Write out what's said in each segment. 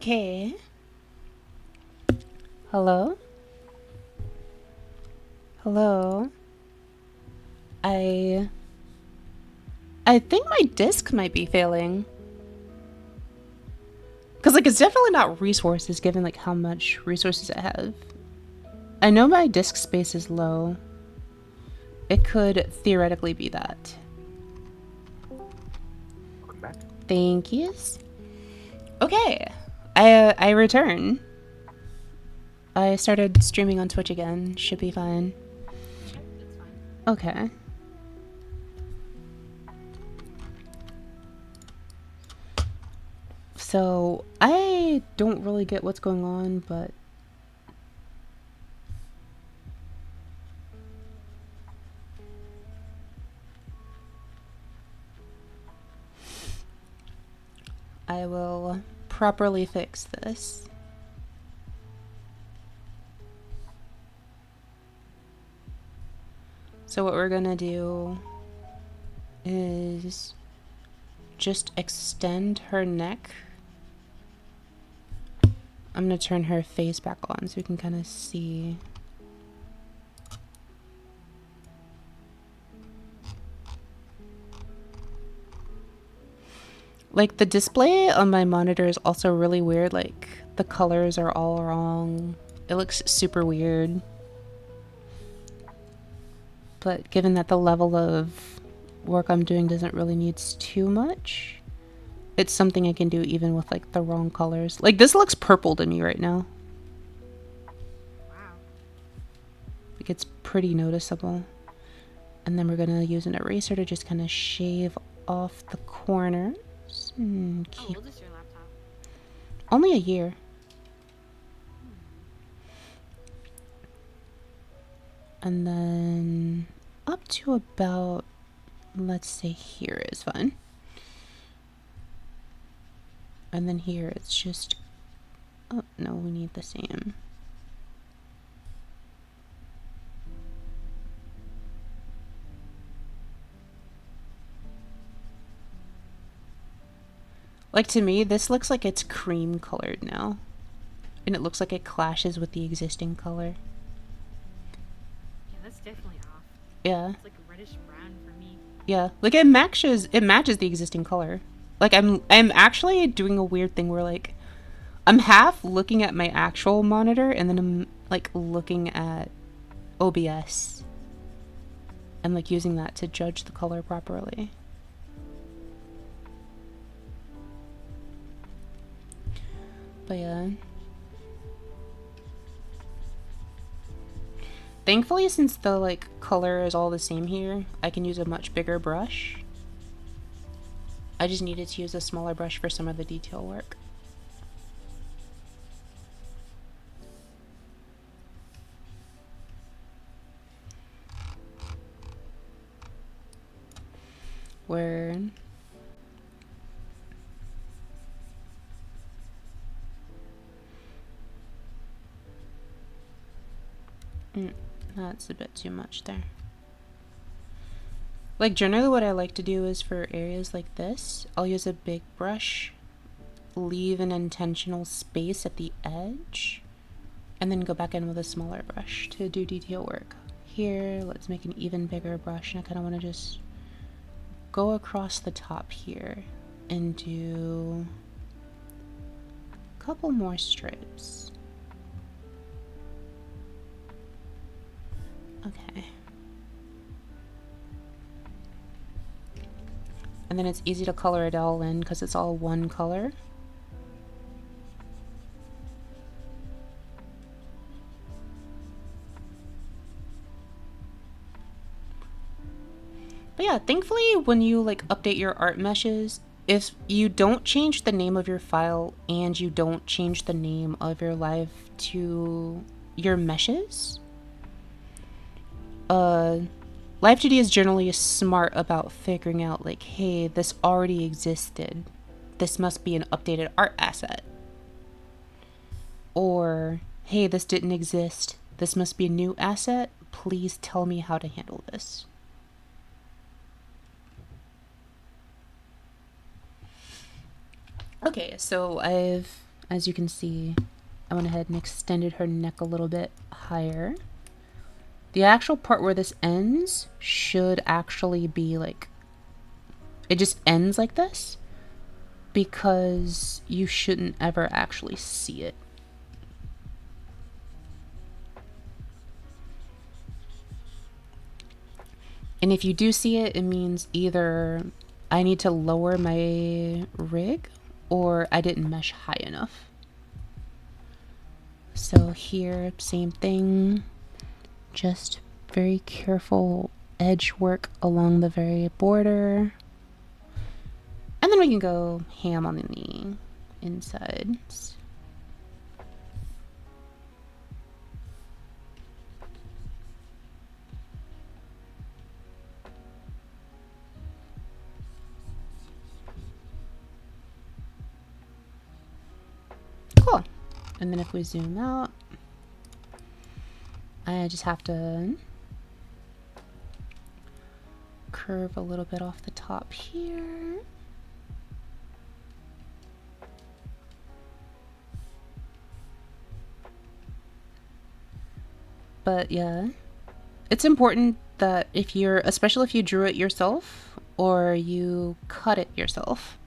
Okay. Hello? Hello? I I think my disc might be failing. Cause like it's definitely not resources given like how much resources I have. I know my disk space is low. It could theoretically be that. Welcome back. Thank yous. Okay. I return. I started streaming on Twitch again. Should be fine. Okay, that's fine. Okay. So I don't really get what's going on, but I will properly fix this. So what we're gonna do is just extend her neck. I'm gonna turn her face back on so we can kind of see. Like the display on my monitor is also really weird. Like the colors are all wrong. It looks super weird. But given that the level of work I'm doing doesn't really need too much, it's something I can do even with like the wrong colors. Like this looks purple to me right now. Wow. Like it's pretty noticeable. And then we're gonna use an eraser to just kind of shave off the corners. And How keep old is your laptop? only a year. And then up to about, let's say here is fine. And then here it's just, oh no, we need the same. Like to me, this looks like it's cream colored now. And it looks like it clashes with the existing color. Yeah, that's definitely off. Yeah, It's like a reddish brown for me. yeah. Like it matches the existing color. Like I'm actually doing a weird thing where like I'm half looking at my actual monitor and then I'm like looking at OBS and like using that to judge the color properly. But yeah. Thankfully, since the like color is all the same here, I can use a much bigger brush. I just needed to use a smaller brush for some of the detail work. Where that's a bit too much there. Like generally what I like to do is for areas like this, I'll use a big brush, leave an intentional space at the edge, and then go back in with a smaller brush to do detail work. Here, let's make an even bigger brush, and I kind of want to just go across the top here and do a couple more stripes. Okay. And then it's easy to color it all in because it's all one color. But yeah, thankfully when you like update your art meshes, if you don't change the name of your file and you don't change the name of your live to your meshes, Live2D is generally smart about figuring out like, hey, this already existed. This must be an updated art asset. Or, hey, this didn't exist. This must be a new asset. Please tell me how to handle this. Okay, so as you can see, I went ahead and extended her neck a little bit higher. The actual part where this ends should actually be like, it just ends like this because you shouldn't ever actually see it. And if you do see it, it means either I need to lower my rig or I didn't mesh high enough. So here, same thing, just very careful edge work along the very border. And then we can go ham on the insides. Cool. And then if we zoom out, I just have to curve a little bit off the top here. But yeah, it's important that if you're, especially if you drew it yourself or you cut it yourself,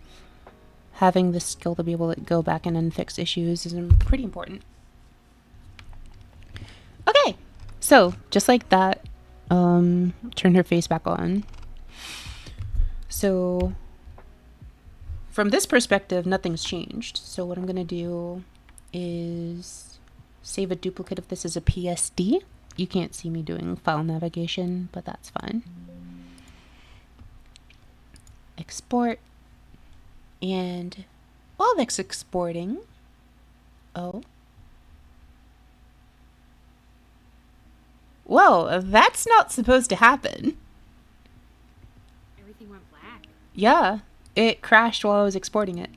having the skill to be able to go back in and fix issues is pretty important. Okay, so just like that, turn her face back on. So from this perspective, nothing's changed. So what I'm gonna do is save a duplicate of this as a PSD. You can't see me doing file navigation, but that's fine. Export. And while that's exporting, oh. Whoa, that's not supposed to happen. Everything went black. Yeah, it crashed while I was exporting it.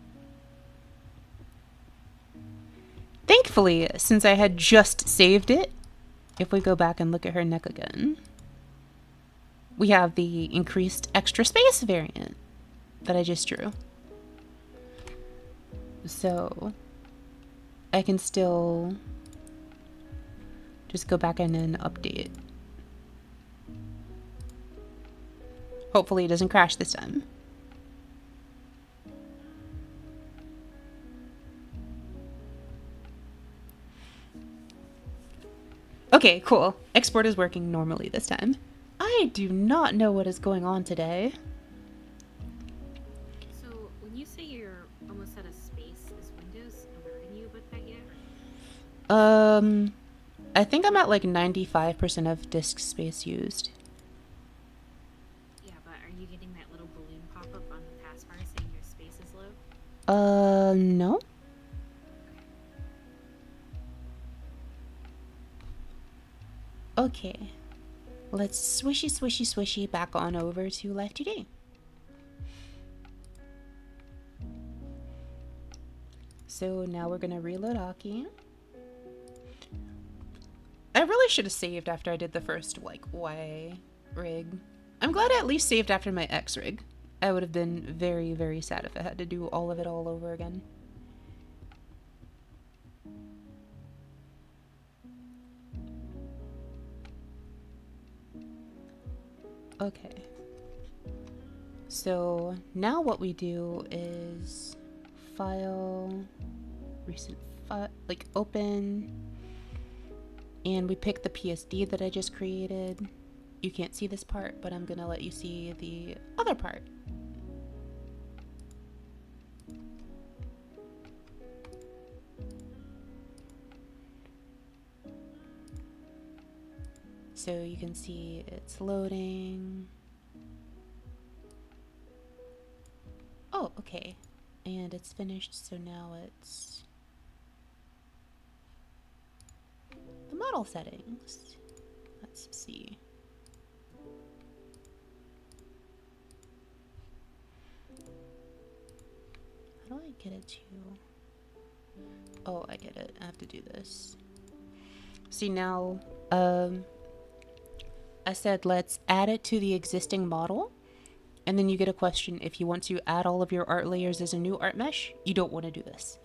Thankfully, since I had just saved it, if we go back and look at her neck again, we have the increased extra space variant that I just drew. So I can still just go back in and update. Hopefully it doesn't crash this time. Okay, cool. Export is working normally this time. I do not know what is going on today. So when you say you're almost out of space, is Windows alerting you about that yet? I think I'm at like 95% of disk space used. Yeah, but are you getting that little balloon pop up on the taskbar saying your space is low? No. Okay. Let's swishy, swishy, swishy back on over to Life2D. So now we're gonna reload Aki. I really should have saved after I did the first, like, Y rig. I'm glad I at least saved after my X rig. I would have been very, very sad if I had to do all of it all over again. Okay. So now what we do is file, recent like open, and we pick the PSD that I just created. You can't see this part, but I'm gonna let you see the other part. So you can see it's loading. Oh, okay. And it's finished, so now it's the model settings. Let's see. How do I get it to? Oh, I get it. I have to do this. See now, I said let's add it to the existing model, and then you get a question if you want to add all of your art layers as a new art mesh. You don't want to do this.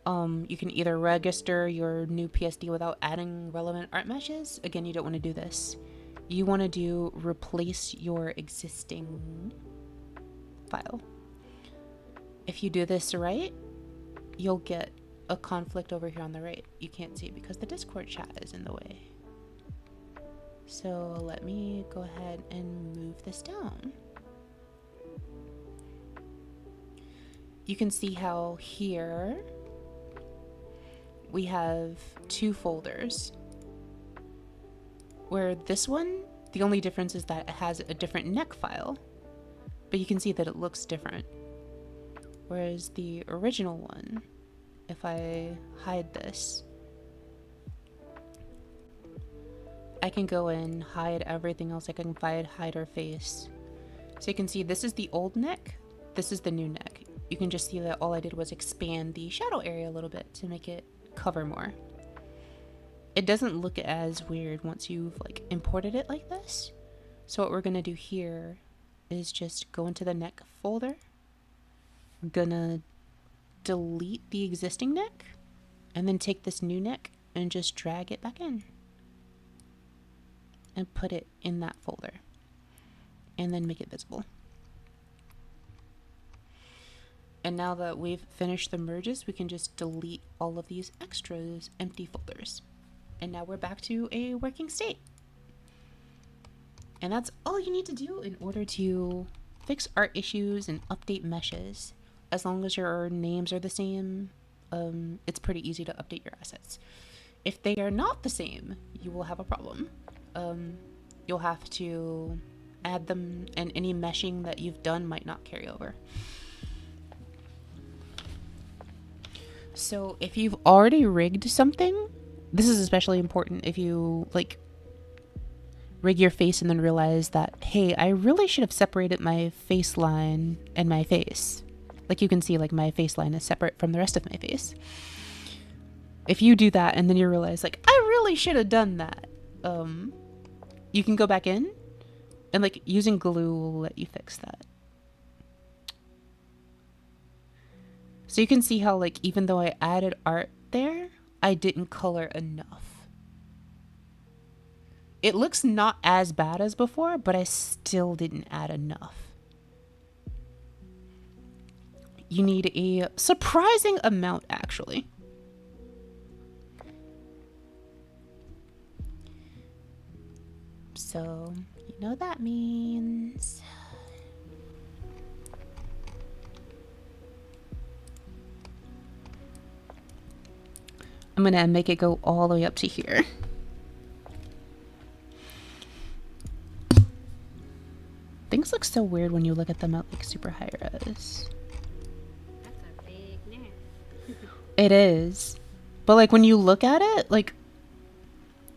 You can either register your new PSD without adding relevant art meshes. Again, you don't want to do this. You want to do replace your existing file. If you do this right, you'll get a conflict over here on the right. You can't see it because the Discord chat is in the way. So let me go ahead and move this down. You can see how here we have two folders, where this one, the only difference is that it has a different neck file, but you can see that it looks different. Whereas the original one, if I hide this, I can go in, hide everything else. I can hide her face. So you can see this is the old neck, this is the new neck. You can just see that all I did was expand the shadow area a little bit to make it cover more. It doesn't look as weird once you've like imported it like this. So what we're gonna do here is just go into the neck folder. I'm gonna delete the existing neck and then take this new neck and just drag it back in and put it in that folder and then make it visible. And now that we've finished the merges, we can just delete all of these extras empty folders. And now we're back to a working state. And that's all you need to do in order to fix art issues and update meshes. As long as your names are the same, it's pretty easy to update your assets. If they are not the same, you will have a problem. You'll have to add them, and any meshing that you've done might not carry over. So if you've already rigged something, this is especially important if you like rig your face and then realize that, hey, I really should have separated my face line and my face. Like you can see, like my face line is separate from the rest of my face. If you do that and then you realize like, I really should have done that, you can go back in and like using glue will let you fix that. So you can see how like even though I added art there, I didn't color enough. It looks not as bad as before, but I still didn't add enough. You need a surprising amount actually. So you know what that means. I'm gonna make it go all the way up to here. Things look so weird when you look at them at like super high res. That's a big neck. It is. But like when you look at it, like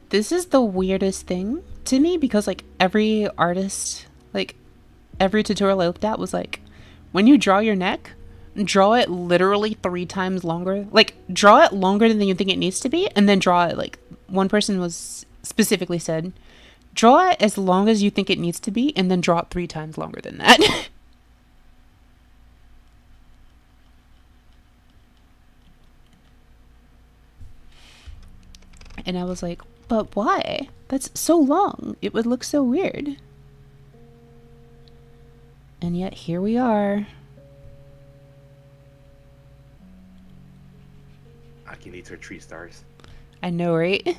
this is the weirdest thing to me because like every artist, like every tutorial I looked at was like, when you draw your neck, draw it literally 3 times longer. Like draw it longer than you think it needs to be, and then draw it like one person was specifically said, draw it as long as you think it needs to be, and then draw it 3 times longer than that. And I was like, but why? That's so long. It would look so weird. And yet here we are. Aki needs her tree stars. I know, right?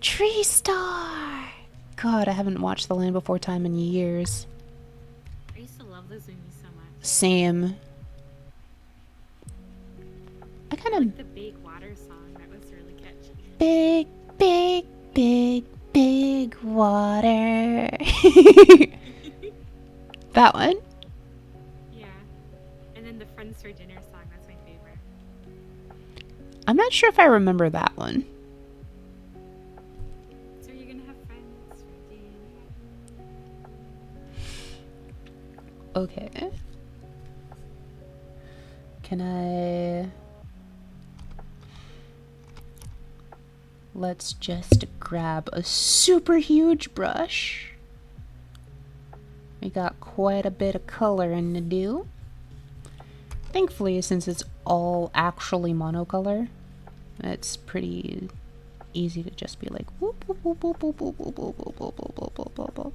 Tree Star! God, I haven't watched The Land Before Time in years. I used to love those movies so much. Same. I kind of... Like the Big Water song, that was really catchy. Big, big, big, big water. That one? Yeah. And then the Friends for Dinner song, that's my favorite. I'm not sure if I remember that one. So you're gonna have friends for dinner. Okay. Can I... Let's just grab a super huge brush. We got quite a bit of coloring to do. Thankfully, since it's all actually monocolor. It's pretty easy to just be like whoop whoop whoop whoop whoop whoop whoop whoop whoop whoop whoop whoop whoop whoop whoop.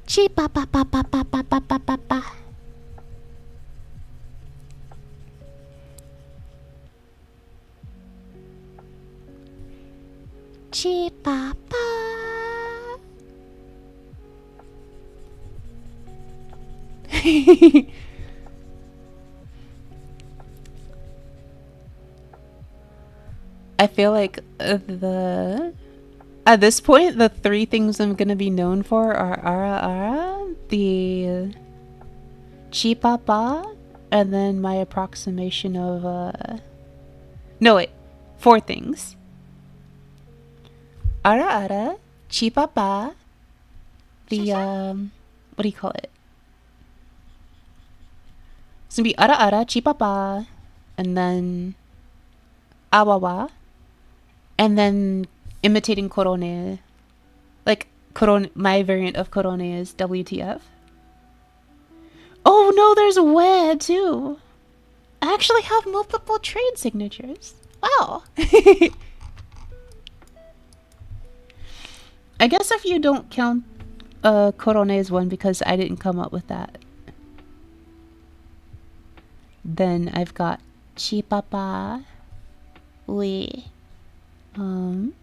Chi pa pa pa pa pa pa pa pa pa pa. Chi pa pa. I feel like at this point, the three things I'm gonna be known for are Ara Ara, the Chipapa, and then my approximation of no wait, four things. Ara Ara, Chipapa, the what do you call it? It's gonna be Ara Ara, Chipapa, and then Awawa, and then imitating Korone. Like Korone, my variant of Korone is WTF. Oh no, there's Wed too. I actually have multiple trade signatures. Wow. I guess if you don't count Korone's one because I didn't come up with that, then I've got Chipapa, we, and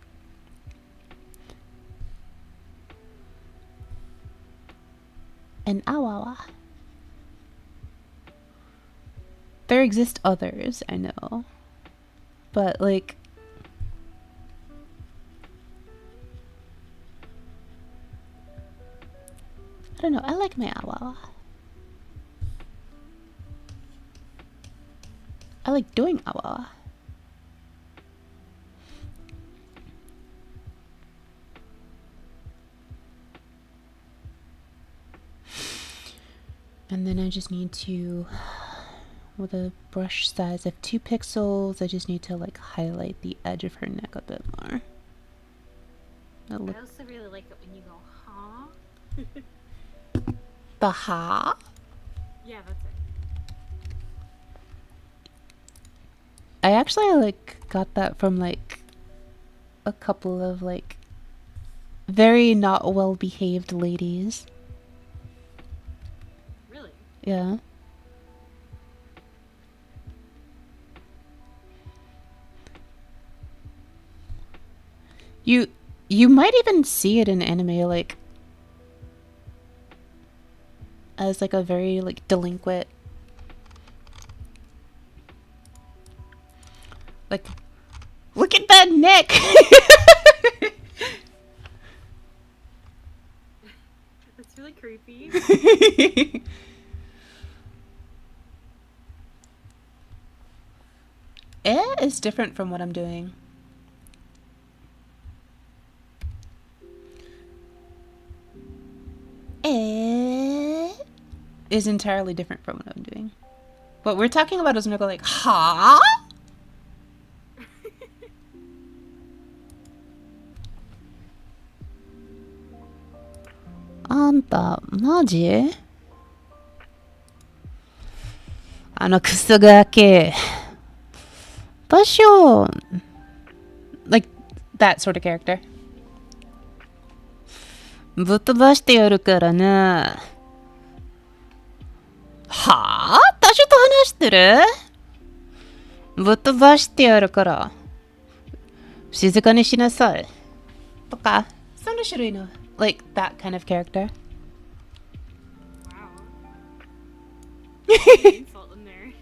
Awawa. There exist others, I know, but like I don't know, I like my Awawa. I like doing Awawa. And then I just need to, with a brush size of 2 pixels, I just need to like highlight the edge of her neck a bit more. I also really like it when you go, huh? The ha? Yeah, that's it. I actually like got that from like a couple of like very not well behaved ladies. Really? Yeah. You might even see it in anime like as like a very like delinquent, like look at that neck. That's really creepy. It is different from what I'm doing. Is entirely different from what I'm doing. What we're talking about is when I go like, ha? Anta, maji? あのクソガキ。場所 like that sort of character. ぶっ飛ばしてやるからな。はぁ？多少と話してる？ぶっ飛ばしてやるから。静かにしなさい。とか、その種類の like that kind of character. Wow. Insult in there.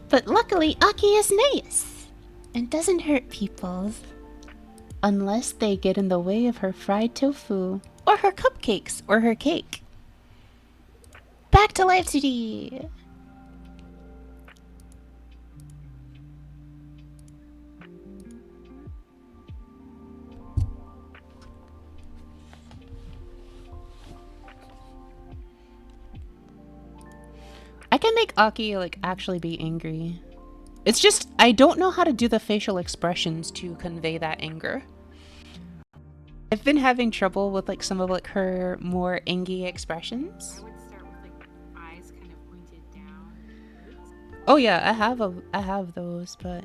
But luckily, Aki is nice and doesn't hurt people unless they get in the way of her fried tofu or her cupcakes or her cake. Back to Live City! I can make Aki like actually be angry. It's just I don't know how to do the facial expressions to convey that anger. I've been having trouble with like some of like her more angy expressions. I would start with like eyes kind of pointed downwards. Oh yeah, I have those, but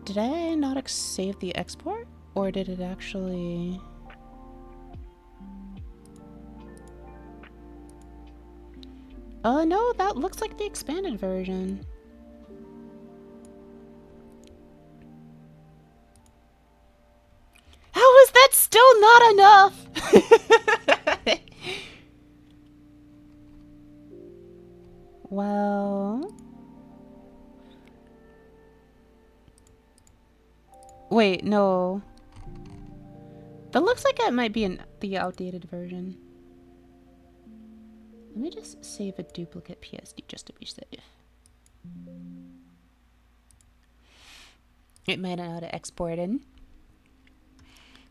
did I not save the export, or did it actually? No, that looks like the expanded version. How is that still not enough? Well, wait, no. That looks like it might be the outdated version. Let me just save a duplicate PSD just to be safe. It might not know how to export in.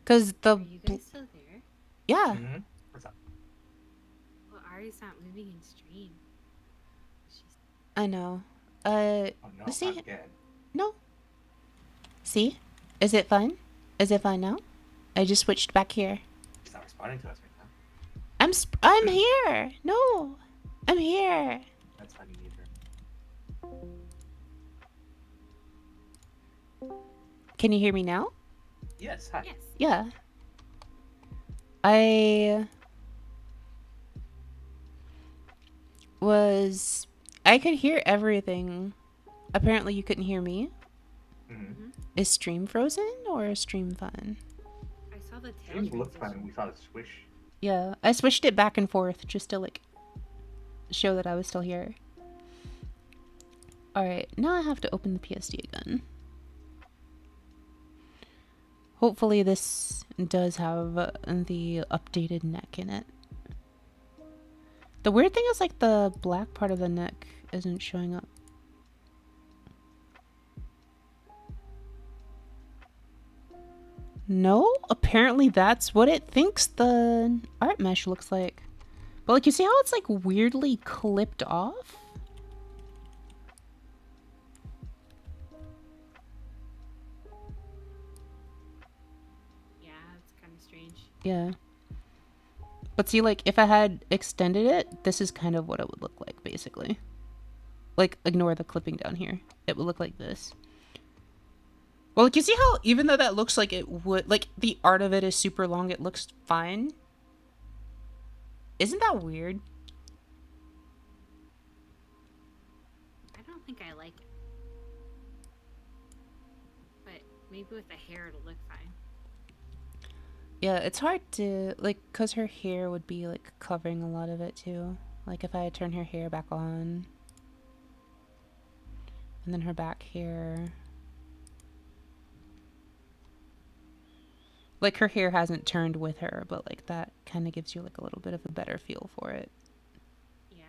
Cause the Are you guys still there? yeah. Mm-hmm. What's up? Well, Ari's not moving in stream. She's I know. Oh no, Let's see. not again. No. See? Is it fine? Is it fine now? I just switched back here. She's not responding to us right now. I'm here. No. I'm here. That's funny, neither. Can you hear me now? Yes, hi. yes. Yeah. I could hear everything. Apparently you couldn't hear me. Mm-hmm. Is stream frozen or is stream fine? I saw the tail Things looked fine transition. and we saw the swish. Yeah, I switched it back and forth just to like show that I was still here. Alright, now I have to open the PSD again. Hopefully this does have the updated neck in it. The weird thing is like the black part of the neck isn't showing up. No, apparently that's what it thinks the art mesh looks like. But like, you see how it's like weirdly clipped off? Yeah, it's kind of strange. Yeah. But see, like, if I had extended it, this is kind of what it would look like, basically. Like, ignore the clipping down here. It would look like this. Well, like, you see how, even though that looks like it would, like, the art of it is super long, it looks fine? Isn't that weird? I don't think I like it. But maybe with the hair it'll look fine. Yeah, it's hard to, like, because her hair would be, like, covering a lot of it, too. Like, if I had turned her hair back on. And then her back hair. Like, her hair hasn't turned with her, but, like, that kind of gives you, like, a little bit of a better feel for it. Yeah.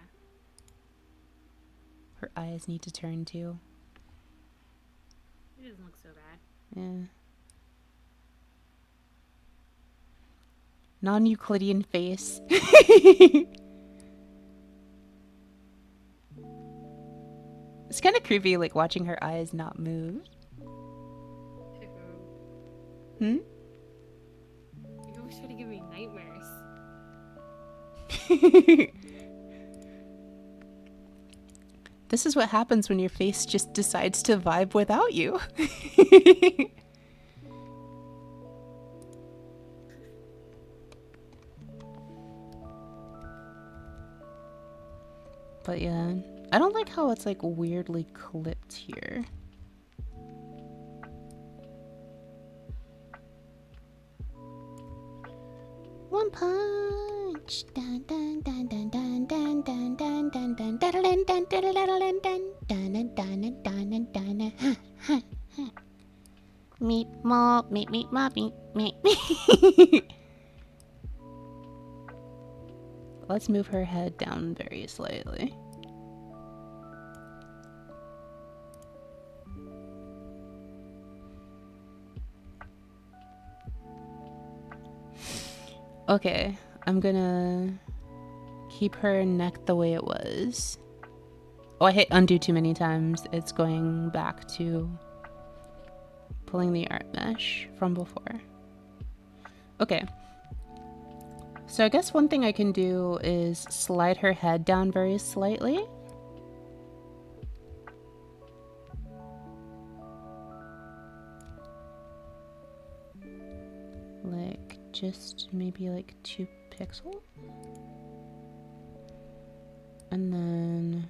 Her eyes need to turn, too. It doesn't look so bad. Yeah. Non-Euclidean face. It's kind of creepy, like, watching her eyes not move. Hmm? You always try to give me nightmares. This is what happens when your face just decides to vibe without you. But yeah, I don't like how it's like weirdly clipped here. One punch. Dun dun dun dun dun dun dun dun dun dun dun dun dun dun dun dun dun dun dun. Meep mop, meep meep mop, meep meep. Let's move her head down very slightly. Okay, I'm gonna keep her neck the way it was. Oh, I hit undo too many times. It's going back to pulling the art mesh from before. Okay, So I guess one thing I can do is slide her head down very slightly. Like, just maybe like 2 pixels. And then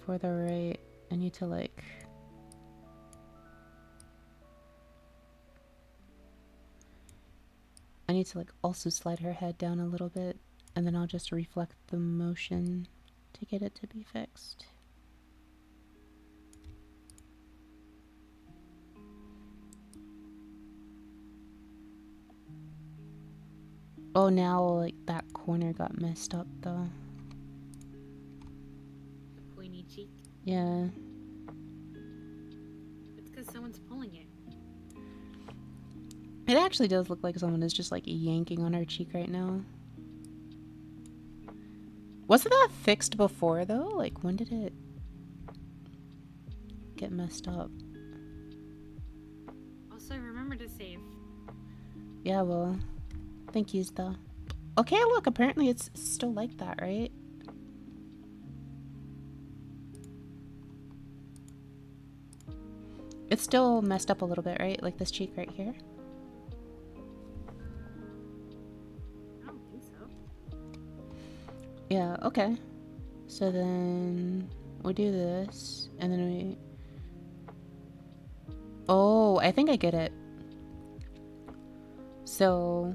for the right, I need to like... I need to like also slide her head down a little bit, and then I'll just reflect the motion to get it to be fixed. Oh, now like that corner got messed up though. The pointy cheek. Yeah. It's because someone's pulling it. It actually does look like someone is just like yanking on her cheek right now. Wasn't that fixed before though? Like, when did it get messed up? Also, remember to save. Yeah, well, thank yous though. Okay, look, apparently it's still like that, right? It's still messed up a little bit, right? Like this cheek right here. I don't think so. Yeah, okay. So then we do this, and then we... Oh, I think I get it. So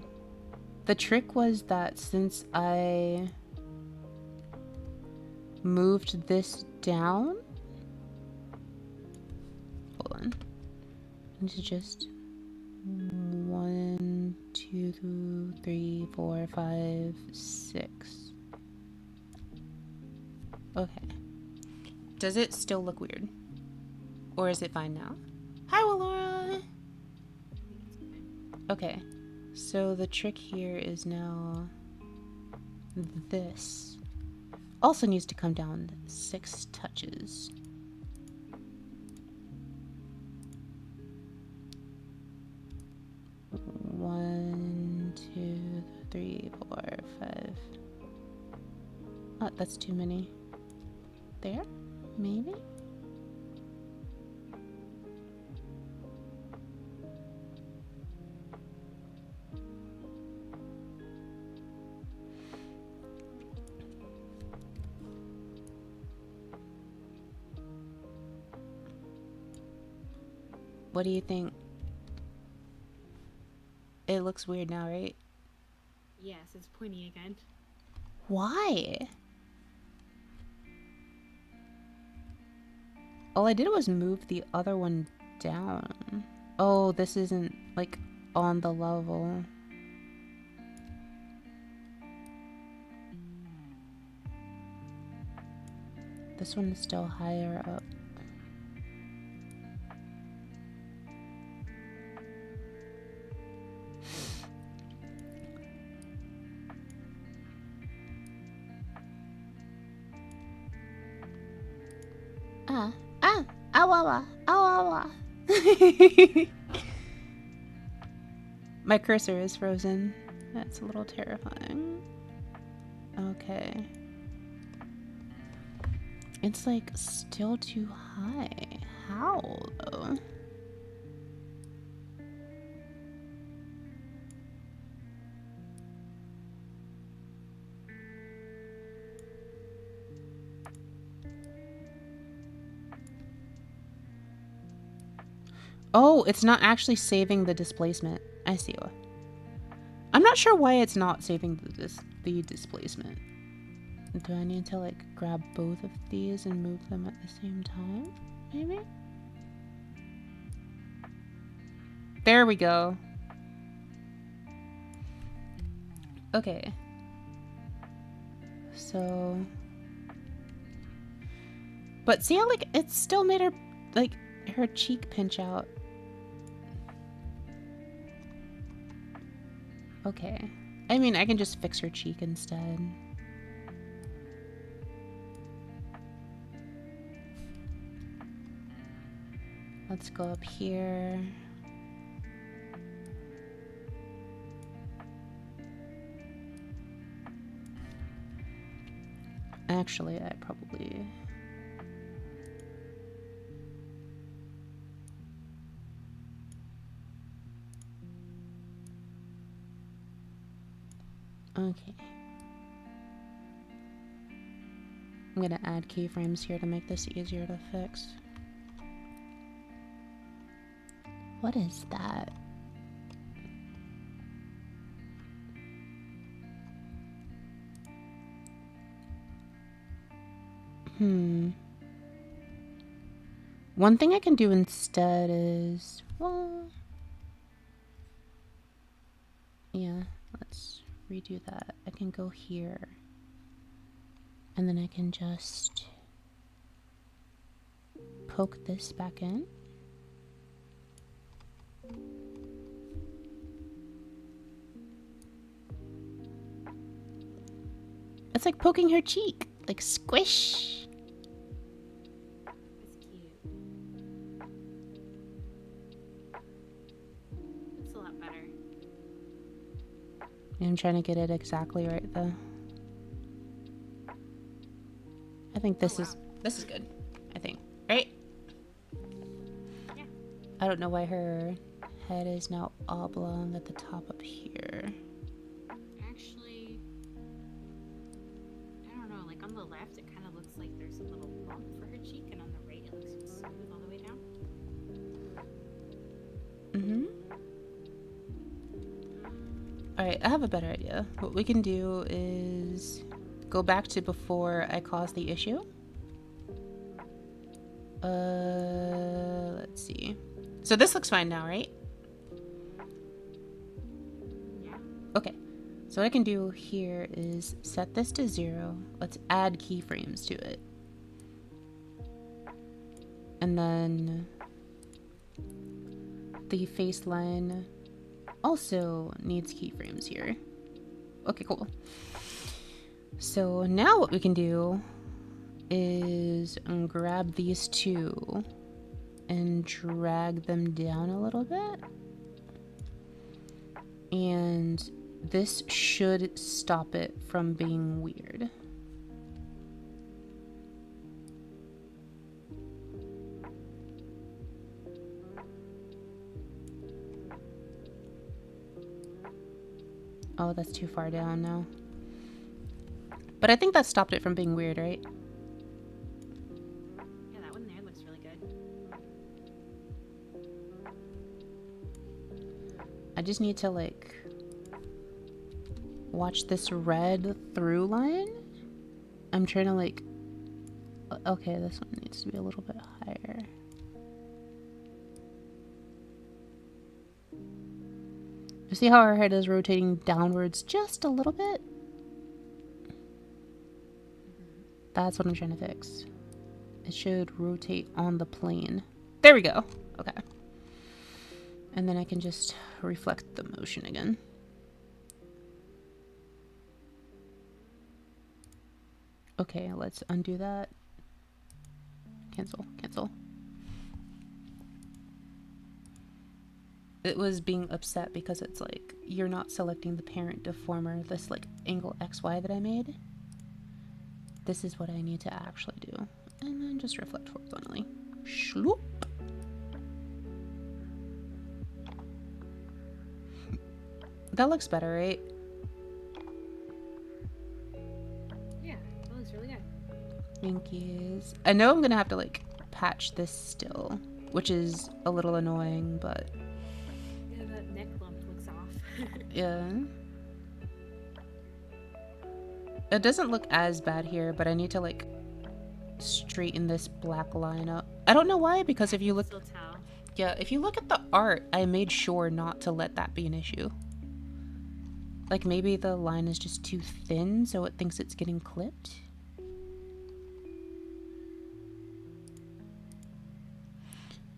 the trick was that since I moved this down... Hold on. This is just 1, 2, 3, 4, 5, 6. Okay. Does it still look weird? Or is it fine now? Hi, Laura! I think it's fine. Okay. So the trick here is now this. Also needs to come down 6 touches. One, 2, 3, 4, 5. Oh, that's too many. There? Maybe? What do you think? It looks weird now, right? Yes, it's pointy again. Why? All I did was move the other one down. Oh, this isn't like on the level. This one is still higher up. My cursor is frozen. That's a little terrifying. Okay. It's like still too high. How though? Oh, it's not actually saving the displacement. I see. I'm not sure why it's not saving the displacement. Do I need to like grab both of these and move them at the same time? Maybe? There we go. Okay. So... But see how like it still made her like her cheek pinch out. Okay. I mean, I can just fix her cheek instead. Let's go up here. Actually, I probably... Okay. I'm gonna add keyframes here to make this easier to fix. What is that? One thing I can do instead is, well, yeah, let's redo that. I can go here, and then I can just poke this back in. It's like poking her cheek, like squish. That's cute. It's a lot better. I'm trying to get it exactly right though. I think this is good. I think, right? Yeah. I don't know why her head is now oblong at the top up here. Actually, I don't know. Like on the left, it kind of looks like there's a little bump for her cheek, and on the right, it looks smooth all the way down. Alright, I have a better idea. What we can do is go back to before I caused the issue. Let's see. So this looks fine now, right? Yeah. Okay. So what I can do here is set this to 0. Let's add keyframes to it. And then the face line also needs keyframes here. Okay, cool. So now what we can do is grab these two and drag them down a little bit. And this should stop it from being weird. Oh, that's too far down now. But I think that stopped it from being weird, right? Yeah, that one there looks really good. I just need to, like, watch this red through line. I'm trying to, like... Okay, this one needs to be a little bit higher. You see how our head is rotating downwards just a little bit? That's what I'm trying to fix. It should rotate on the plane. There we go. Okay. And then I can just reflect the motion again. Okay, let's undo that. Cancel, cancel. It was being upset because it's like, you're not selecting the parent deformer, this like angle XY that I made. This is what I need to actually do. And then just reflect horizontally. Shloop. That looks better, right? Yeah, that looks really good. Thank yous. I know I'm gonna have to like patch this still, which is a little annoying, but Yeah, that neck lump looks off. yeah. It doesn't look as bad here, but I need to like straighten this black line up. I don't know why, because if you look, Still tell. yeah, if you look at the art, I made sure not to let that be an issue. Like maybe the line is just too thin, so it thinks it's getting clipped.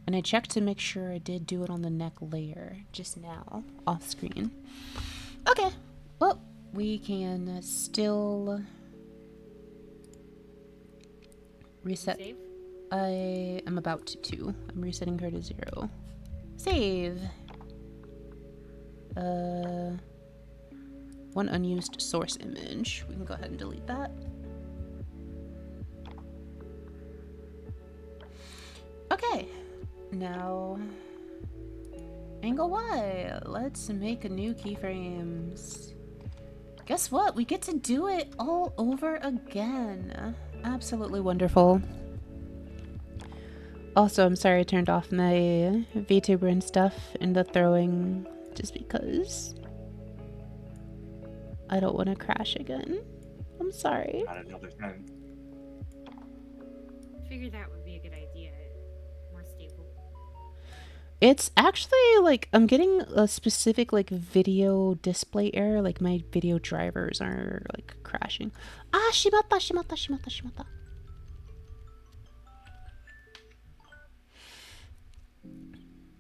And I checked to make sure I did do it on the neck layer just now, off screen. Okay, well, we can still reset. Save? I am about to. I'm resetting her to 0. Save. One unused source image. We can go ahead and delete that. Okay, now angle Y. Let's make new keyframes. Guess what? We get to do it all over again. Absolutely wonderful. Also, I'm sorry I turned off my VTuber and stuff in the throwing just because I don't want to crash again. I'm sorry. Not another time. Figured that would be a good idea. More stable. It's actually like I'm getting a specific like video display error, like my video drivers are like crashing. Ah, shimata, shimata, shimata, shimata.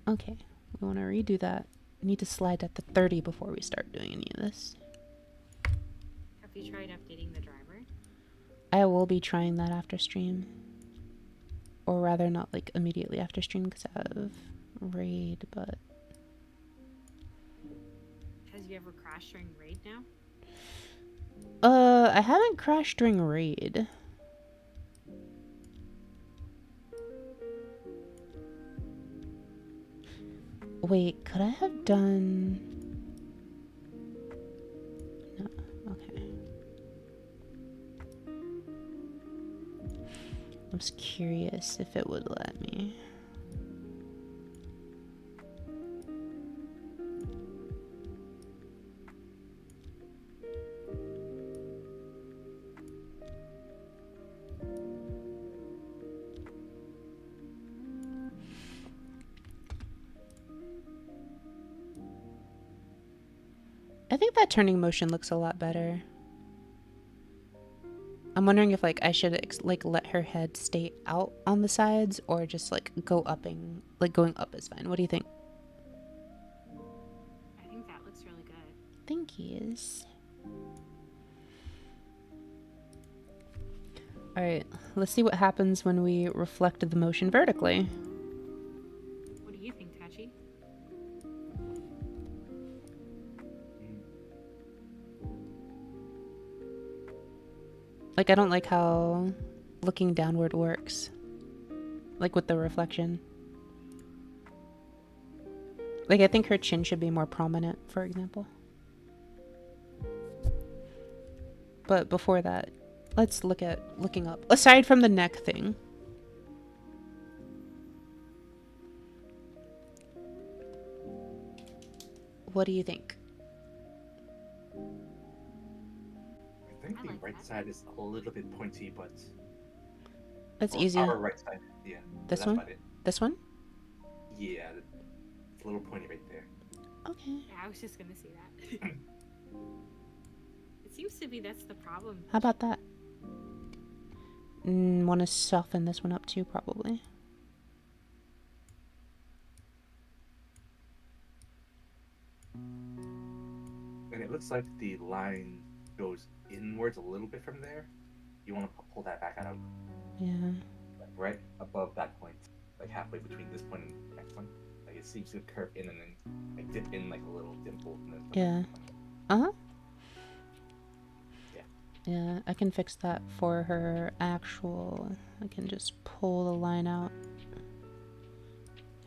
Okay, we want to redo that. Need to slide at the 30 before we start doing any of this. Have you tried updating the driver? I will be trying that after stream. Or rather not like immediately after stream because I have raid, but... Has you ever crashed during raid now? I haven't crashed during raid. Wait, could I have done... No, okay. I was curious if it would let me. I think that turning motion looks a lot better. I'm wondering if like I should like let her head stay out on the sides or just like go upping, like going up is fine. What do you think? I think that looks really good. Thank yous. Alright, let's see what happens when we reflect the motion vertically. What do you think, Tachi? Like, I don't like how looking downward works. Like with the reflection. Like, I think her chin should be more prominent, for example. But before that, let's look at looking up. Aside from the neck thing. What do you think? I think I the like right that. side is a little bit pointy, but That's or easier. Our right side, yeah. This that's one? about it. This one? Yeah, it's a little pointy right there. Okay. Yeah, I was just gonna say that. It seems to be that's the problem. How about that? Want to soften this one up too, probably. And it looks like the line goes inwards a little bit from there. You want to pull that back out, Yeah. like right above that point, like halfway between this point and the next one. Like it seems to curve in and then like dip in like a little dimple. And then Yeah. Uh-huh. Yeah. Yeah, I can fix that for her actual... I can just pull the line out.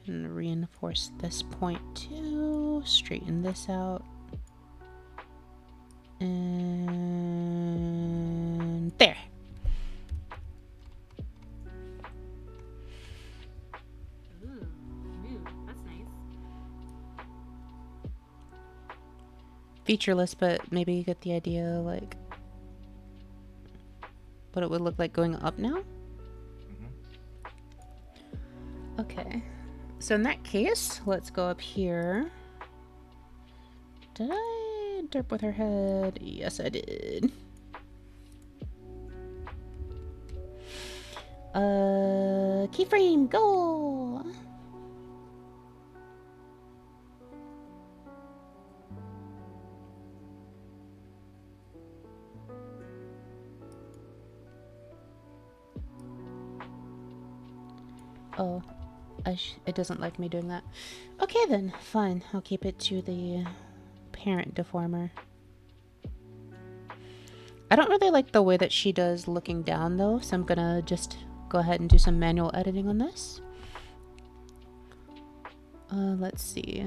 And reinforce this point too. Straighten this out. And... there! Ooh, smooth. That's nice. Featureless, but maybe you get the idea, like... what it would look like going up now? Okay. So in that case, let's go up here. Did I derp with her head? Yes, I did. Keyframe, go! Oh, it doesn't like me doing that. Okay then, fine. I'll keep it to the parent deformer. I don't really like the way that she does looking down though, so I'm gonna just go ahead and do some manual editing on this. Let's see.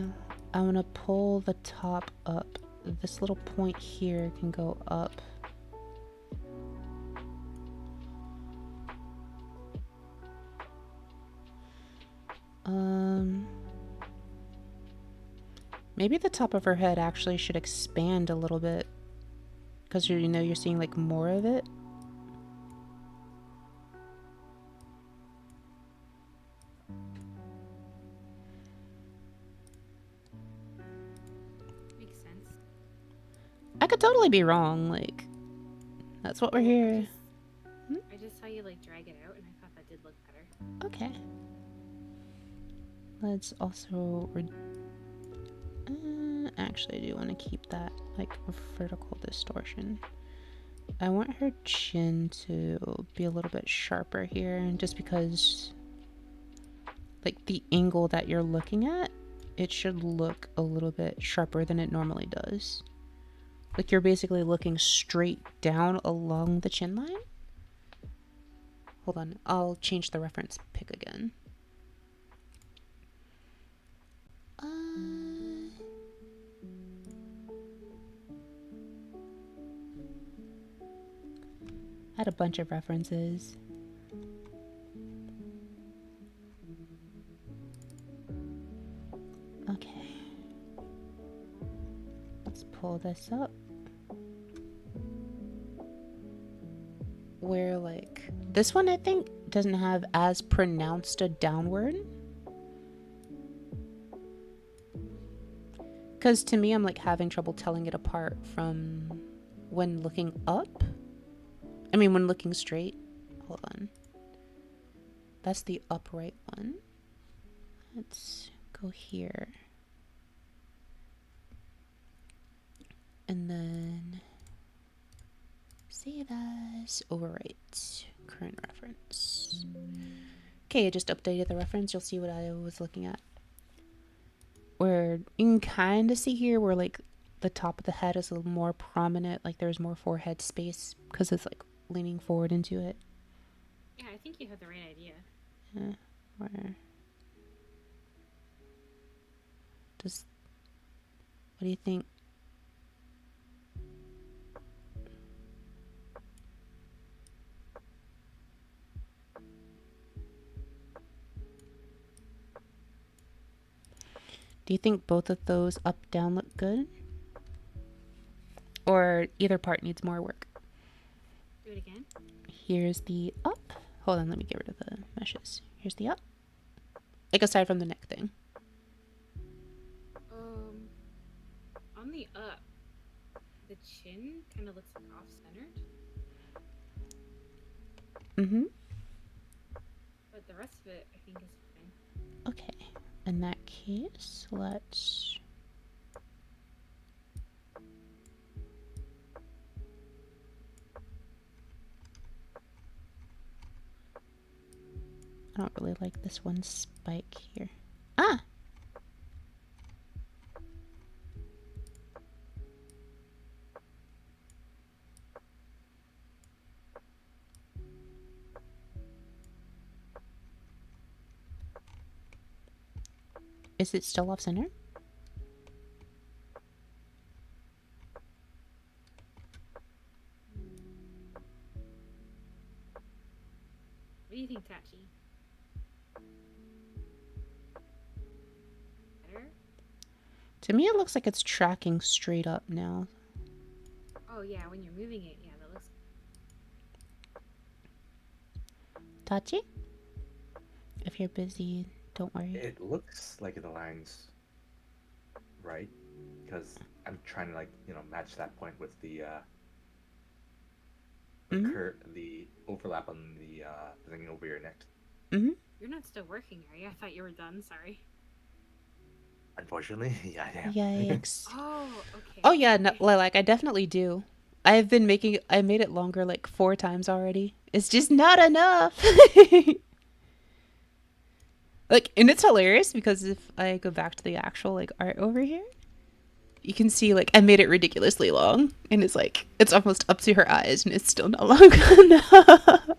I want to pull the top up. This little point here can go up. Maybe the top of her head actually should expand a little bit, because you're seeing like more of it. Makes sense. I could totally be wrong. Like, that's what we're here. I just saw you like drag it out, and I thought that did look better. Okay. Let's also actually, I do want to keep that like vertical distortion. I want her chin to be a little bit sharper here, just because like the angle that you're looking at, it should look a little bit sharper than it normally does. Like you're basically looking straight down along the chin line. Hold on, I'll change the reference pic again. I had a bunch of references. Okay. Let's pull this up. Where like this one I think doesn't have as pronounced a downward. Because to me I'm like having trouble telling it apart from when looking up. I mean, when looking straight. Hold on. That's the upright one. Let's go here. And then save as, overwrite, current reference. Okay, I just updated the reference. You'll see what I was looking at. Where you can kind of see here where like the top of the head is a little more prominent. Like there's more forehead space because it's like leaning forward into it. Yeah, I think you have the right idea. Yeah, where does, what do you think? Do you think both of those up down look good? Or either part needs more work? Do it again. Here's the up. Hold on, let me get rid of the meshes. Here's the up. Like aside from the neck thing. On the up, the chin kind of looks like off-centered. Mm-hmm. But the rest of it, I think, is fine. Okay. In that case, let's... I don't really like this one spike here. Ah! Is it still off center? What do you think, Tachi? Better? To me, it looks like it's tracking straight up now. Oh yeah, when you're moving it, yeah, that looks. Tachi? If you're busy, don't worry. It looks like the line's right, because I'm trying to match that point with the the overlap on the thing over your neck. Mm-hmm. You're not still working, are you? I thought you were done. Sorry. Unfortunately, yeah, I am. Yikes. Oh, okay. Oh yeah, no, Lilac, I definitely do. I made it longer like 4 times already. It's just not enough. Like, and it's hilarious because if I go back to the actual like art over here, you can see like I made it ridiculously long, and it's like it's almost up to her eyes, and it's still not long enough.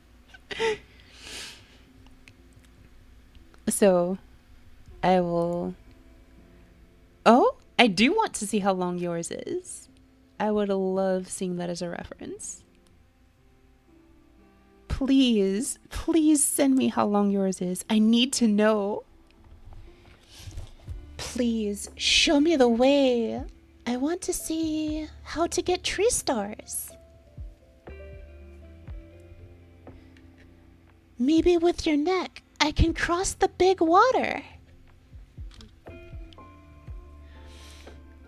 So, I will Oh, I do want to see how long yours is. I would love seeing that as a reference. Please, please send me how long yours is. I need to know. Please, show me the way. I want to see how to get tree stars. Maybe with your neck, I can cross the big water.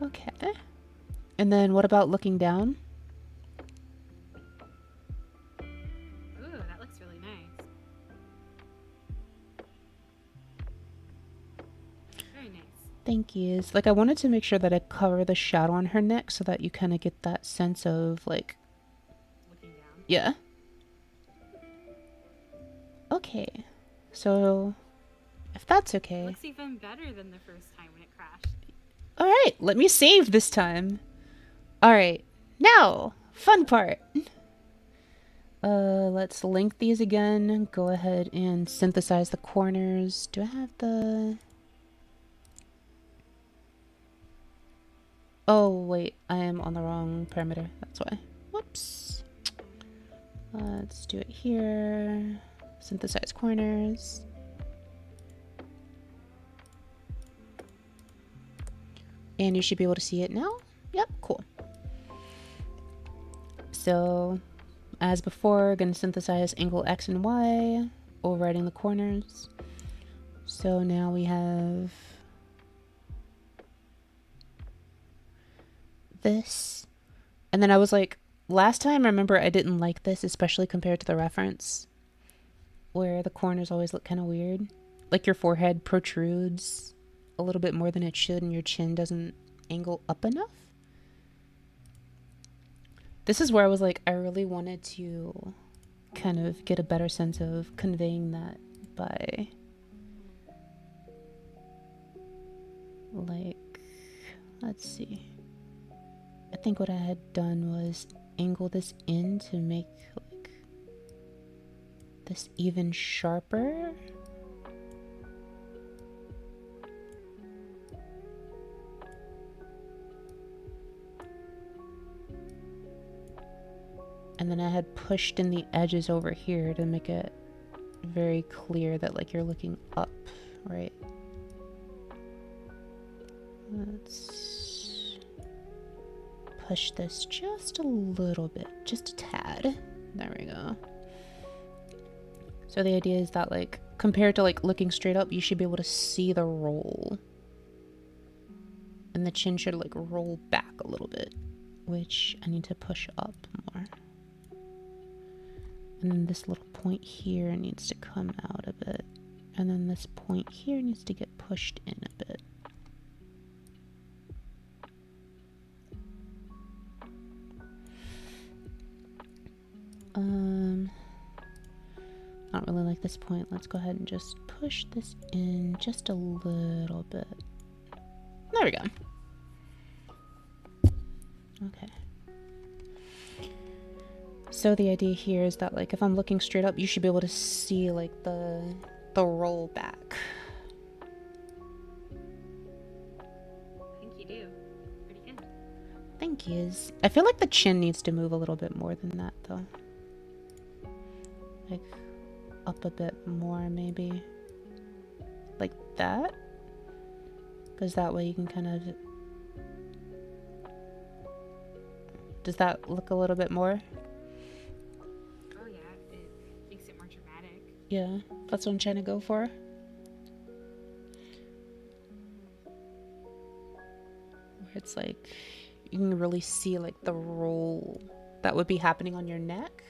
Okay. And then what about looking down? Ooh, that looks really nice. Very nice. Thank you. Like, I wanted to make sure that I cover the shadow on her neck so that you kind of get that sense of, like... Looking down. Yeah. Okay. So, if that's okay... Looks even better than the first time when it crashed. Alright, let me save this time. Alright, now, fun part. Let's link these again. Go ahead and synthesize the corners. Do I have the... Oh, wait, I am on the wrong parameter. That's why. Whoops. Let's do it here. Synthesize corners. And you should be able to see it now. Yep, cool. So, as before, going to synthesize angle X and Y, overriding the corners. So now we have this. And then I was like, last time, remember, I didn't like this, especially compared to the reference, where the corners always look kind of weird. Like your forehead protrudes a little bit more than it should and your chin doesn't angle up enough. This is where I was like, I really wanted to kind of get a better sense of conveying that by, like, let's see. I think what I had done was angle this in to make, like, this even sharper. And then I had pushed in the edges over here to make it very clear that, like, you're looking up, right? Let's push this just a little bit, just a tad. There we go. So the idea is that, like, compared to, like, looking straight up, you should be able to see the roll. And the chin should, like, roll back a little bit, which I need to push up more. And then this little point here needs to come out a bit. And then this point here needs to get pushed in a bit. I don't really like this point. Let's go ahead and just push this in just a little bit. There we go. Okay. So the idea here is that, like, if I'm looking straight up, you should be able to see, like, the roll back. I think you do. Pretty good. Thank yous. I feel like the chin needs to move a little bit more than that, though. Like, up a bit more, maybe. Like that? Because that way you can kind of... Does that look a little bit more? Oh yeah, it makes it more dramatic. Yeah, that's what I'm trying to go for. Where it's like, you can really see, like, the roll that would be happening on your neck.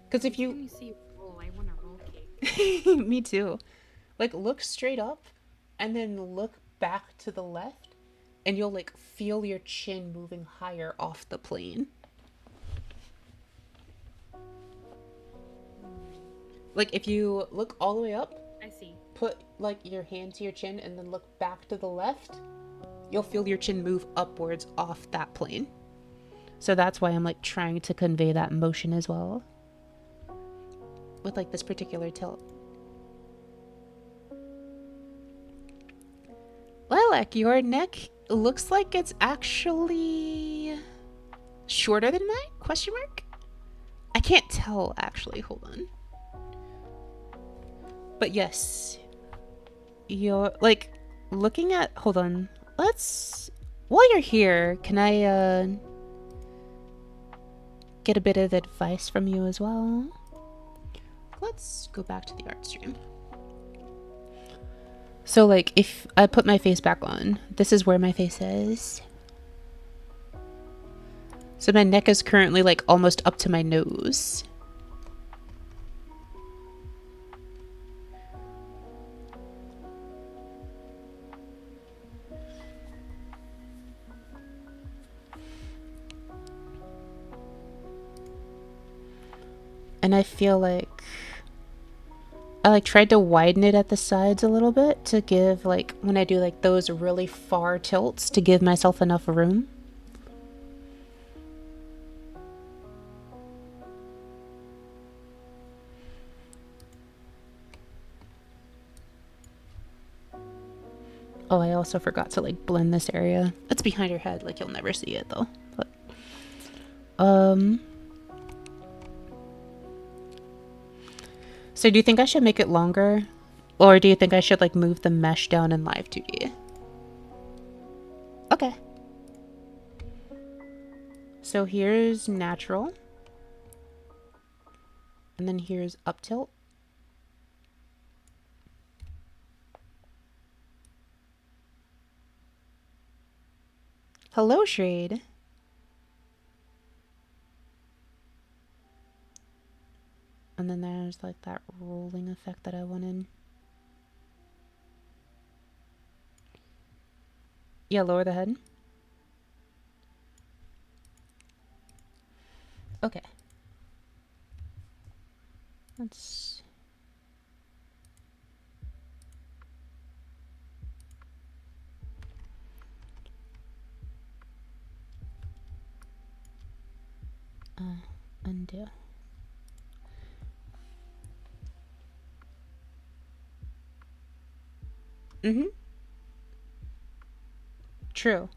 Because if When you... you see roll, I want a roll cake. Me too. Like, look straight up and then look back to the left and you'll, like, feel your chin moving higher off the plane. Like, if you look all the way up, I see. put, like, your hand to your chin and then look back to the left, you'll feel your chin move upwards off that plane. So that's why I'm, like, trying to convey that motion as well. With, like, this particular tilt. Well, Lilac, your neck looks like it's actually shorter than mine? Question mark? I can't tell, actually. Hold on. But yes. You're, like, looking at... Hold on. Let's... While you're here, can I, get a bit of advice from you as well? Let's go back to the art stream. So, like, if I put my face back on, this is where my face is. So my neck is currently, like, almost up to my nose. And I feel like I like tried to widen it at the sides a little bit to give, like, when I do like those really far tilts, to give myself enough room. Oh, I also forgot to like blend this area. It's behind your head, like you'll never see it though. But so do you think I should make it longer? Or do you think I should like move the mesh down in Live 2D? Okay. So here's natural. And then here's up tilt. Hello, Shrade. And then there's like that rolling effect that I wanted. Yeah, lower the head. Okay. Let's... undo. Mm-hmm. True.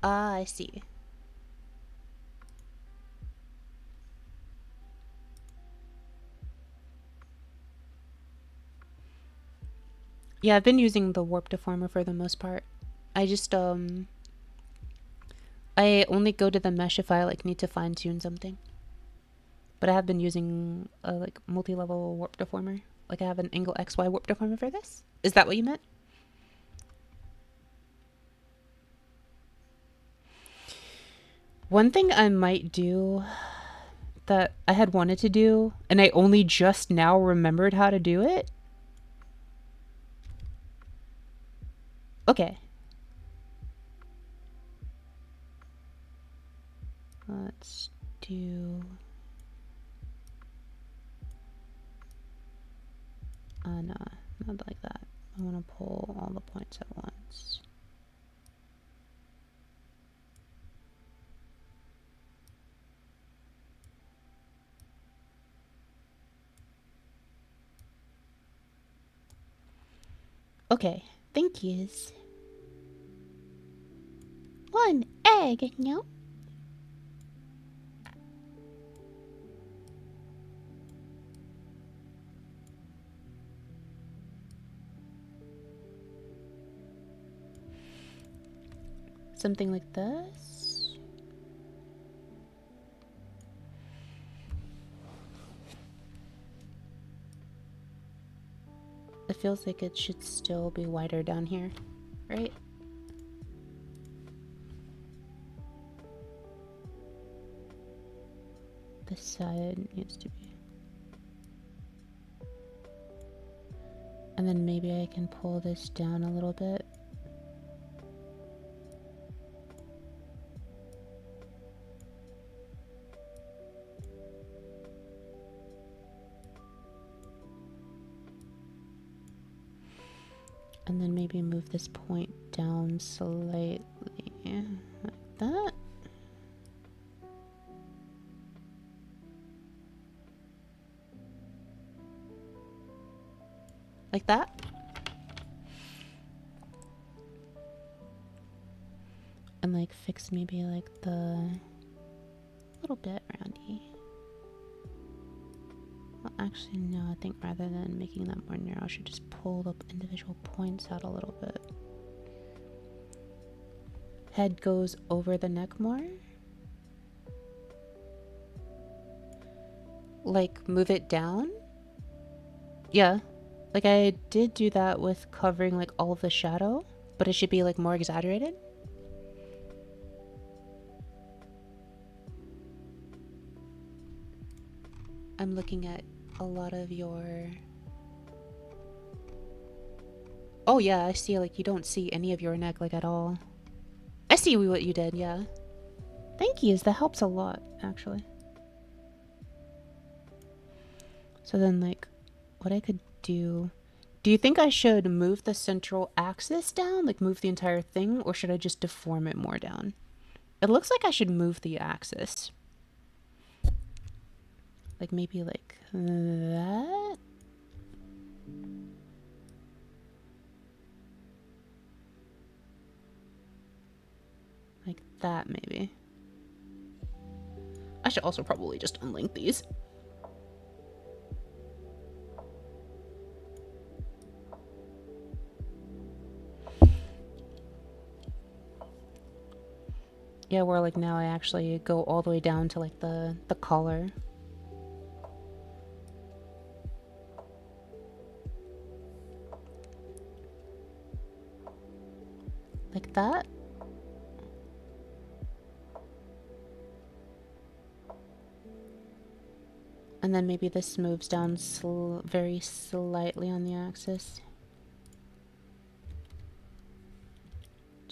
Ah, I see. Yeah, I've been using the warp deformer for the most part. I just, I only go to the mesh if I, like, need to fine-tune something. But I have been using a, like, multi-level warp deformer. Like, I have an angle XY warp deformer for this. Is that what you meant? One thing I might do that I had wanted to do, and I only just now remembered how to do it. Okay. Let's do... no, not like that. I want to pull all the points at once. Okay, thank yous. One egg, no? Something like this. It feels like it should still be wider down here, right? This side needs to be. And then maybe I can pull this down a little bit. And then maybe move this point down slightly, like that. Like that. And like fix maybe like the little bit roundy. Well, actually, no, I think rather than making that more narrow, I should just pull the individual points out a little bit. Head goes over the neck more. Like, move it down? Yeah. Like, I did do that with covering, like, all of the shadow, but it should be, like, more exaggerated. I'm looking at a lot of your... Oh, yeah, I see, like, you don't see any of your neck, like, at all. I see what you did, yeah. Thank you, that helps a lot, actually. So then, like, what I could do... Do you think I should move the central axis down? Like, move the entire thing? Or should I just deform it more down? It looks like I should move the axis. Like, maybe like that? Like that, maybe. I should also probably just unlink these. Yeah, where like now I actually go all the way down to like the collar. Like that. And then maybe this moves down very slightly on the axis.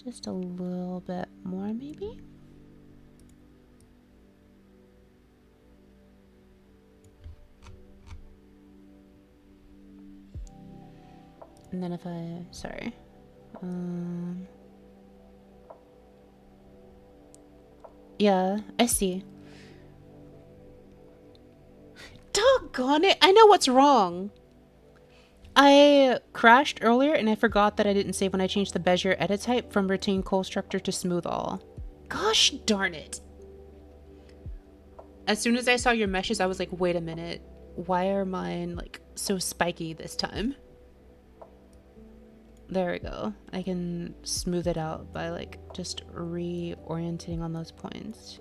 Just a little bit more, maybe? And then if I... Sorry. Yeah, I see. Doggone it! I know what's wrong! I crashed earlier and I forgot that I didn't save when I changed the Bezier edit type from retain constructor to smooth all. Gosh darn it! As soon as I saw your meshes, I was like, wait a minute. Why are mine like so spiky this time? There we go. I can smooth it out by like just reorienting on those points.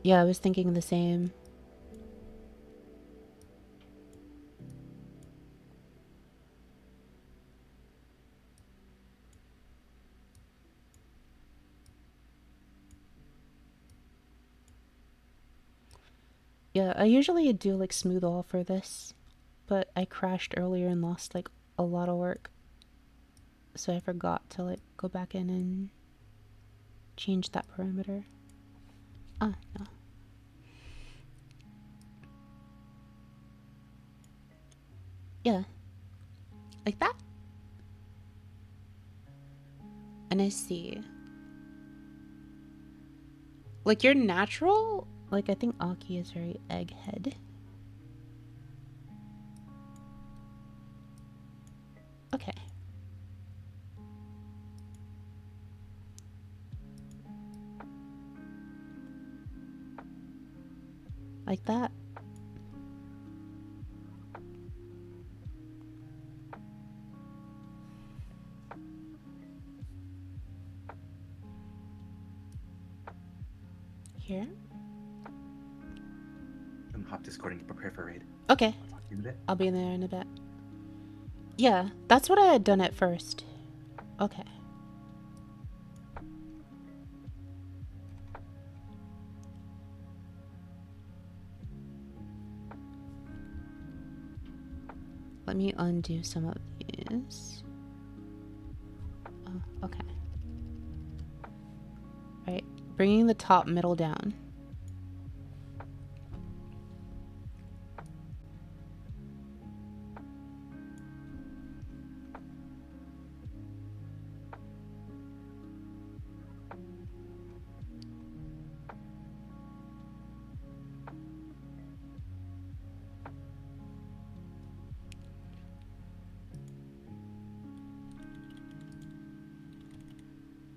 Yeah, I was thinking the same. Yeah, I usually do like smooth all for this, but I crashed earlier and lost like a lot of work. So I forgot to like go back in and change that parameter. Ah, no. Yeah. Like that? And I see. Like your natural, like I think Aki is very egghead. Okay. Like that. Here. I'm hop discording to prepare for raid. Okay. I'll talk to you in a bit. I'll be in there in a bit. Yeah, that's what I had done at first. Okay. Let me undo some of these. Oh, okay. Right, bringing the top middle down.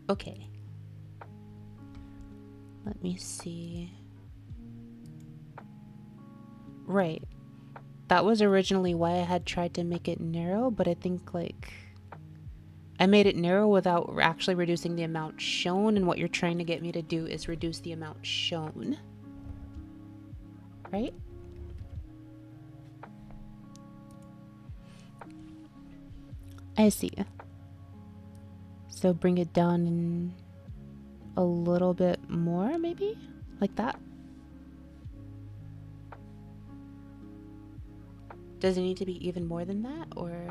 Okay. Let me see. Right. That was originally why I had tried to make it narrow, but I think, like, I made it narrow without actually reducing the amount shown, and what you're trying to get me to do is reduce the amount shown. Right? I see. So bring it down in a little bit more, maybe? Like that? Does it need to be even more than that, or?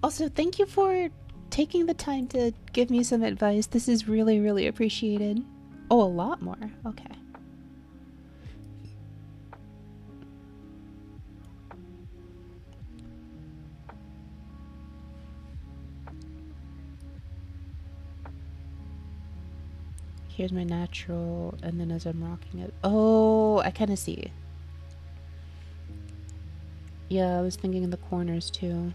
Also, thank you for taking the time to give me some advice. This is really, really appreciated. Oh, a lot more. Okay. Here's my natural, and then as I'm rocking it. Oh, I kind of see. Yeah, I was thinking in the corners too.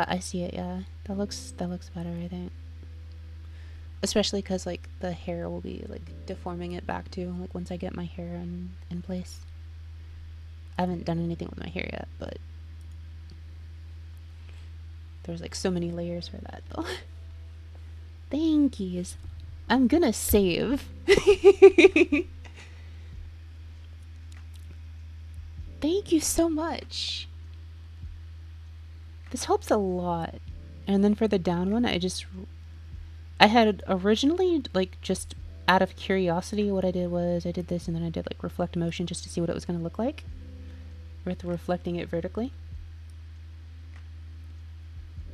I see it, yeah. That looks better, I think. Especially because, like, the hair will be, like, deforming it back too, like, once I get my hair in place. I haven't done anything with my hair yet, but there's, like, so many layers for that, though. Thank yous. I'm gonna save. Thank you so much. This helps a lot. And then for the down one, I had originally, like, just out of curiosity, what I did was I did this and then I did, like, reflect motion just to see what it was going to look like with reflecting it vertically.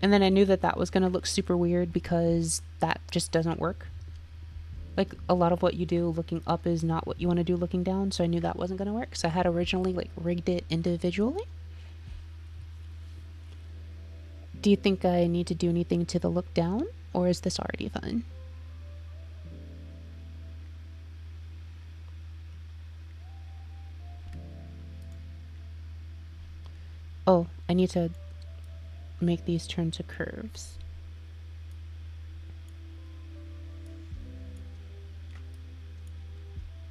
And then I knew that that was going to look super weird because that just doesn't work. Like, a lot of what you do looking up is not what you want to do looking down, so I knew that wasn't going to work. So I had originally, like, rigged it individually. Do you think I need to do anything to the look down, or is this already fine? Oh, I need to make these turn to curves.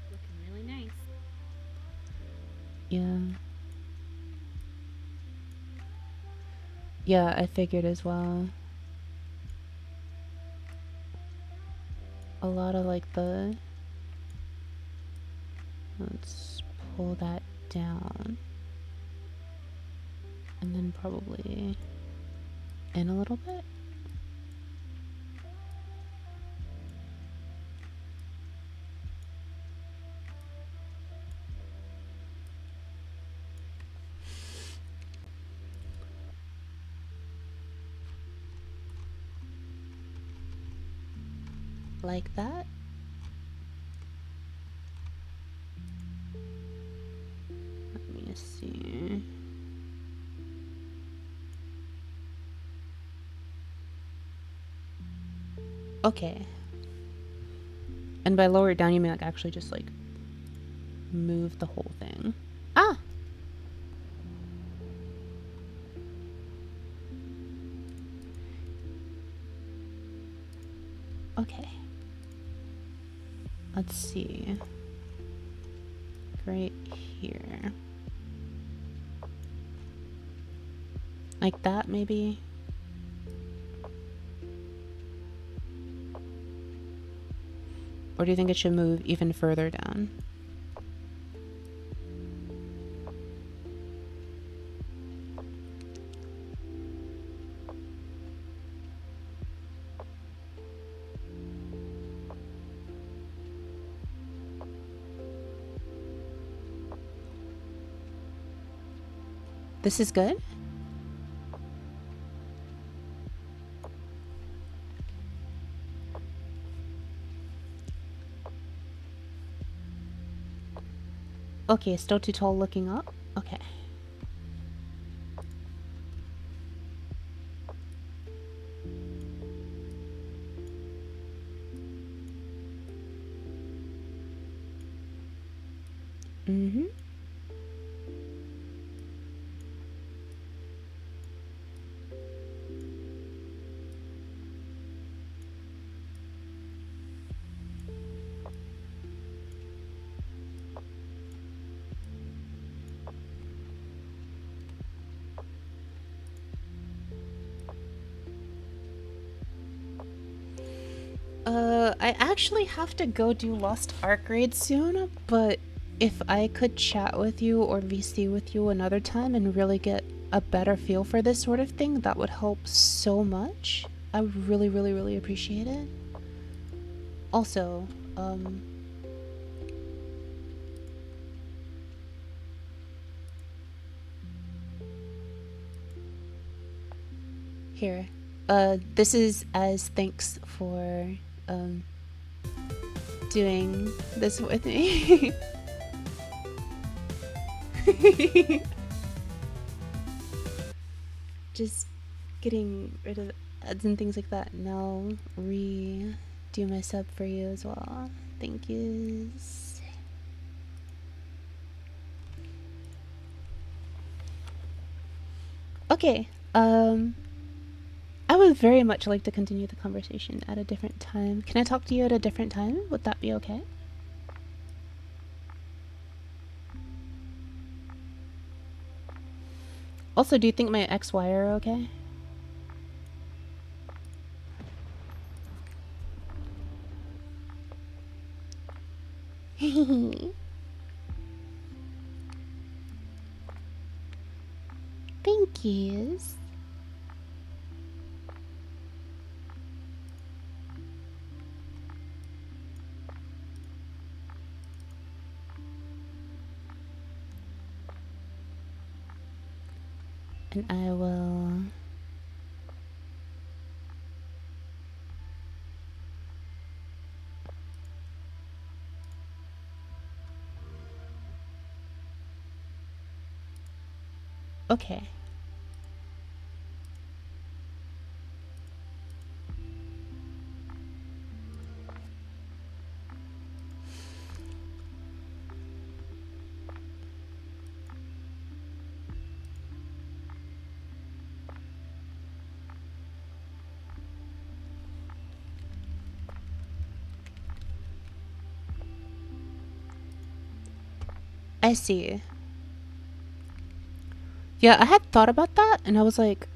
Looking really nice. Yeah. Yeah, I figured as well. A lot of, like, the... Let's pull that down. And then probably in a little bit. Like that. Let me see. Okay. And by lower it down, you mean, like, actually just, like, move the whole thing. Ah! Okay. Let's see. Right here. Like that, maybe? Or do you think it should move even further down? This is good? Okay, still too tall looking up? Okay. Mm-hmm. I actually have to go do Lost Ark raid soon, but if I could chat with you or VC with you another time and really get a better feel for this sort of thing, that would help so much. I would really, really, really appreciate it. Also, here. This is as thanks for, doing this with me. Just getting rid of ads and things like that. And I'll redo my sub for you as well. Thank you. Okay. I would very much like to continue the conversation at a different time. Can I talk to you at a different time? Would that be okay? Also, do you think my XY are okay? Thank you. And I will... Okay. I see. Yeah, I had thought about that, and I was like...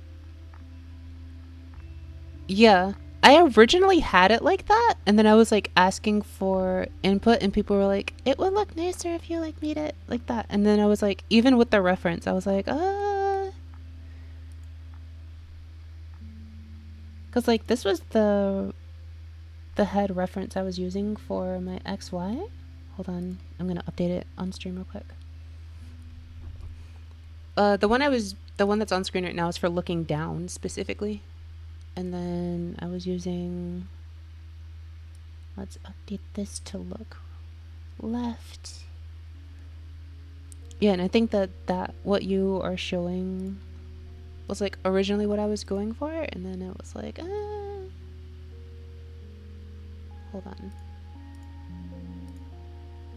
Yeah. I originally had it like that, and then I was like asking for input, and people were like, it would look nicer if you like made it like that. And then I was like, even with the reference, I was like, because like this was the head reference I was using for my XY. Hold on, I'm gonna update it on stream real quick. The one that's on screen right now is for looking down specifically. And then I was using, let's update this to look left. Yeah, and I think that what you are showing was like originally what I was going for, and then it was like, hold on.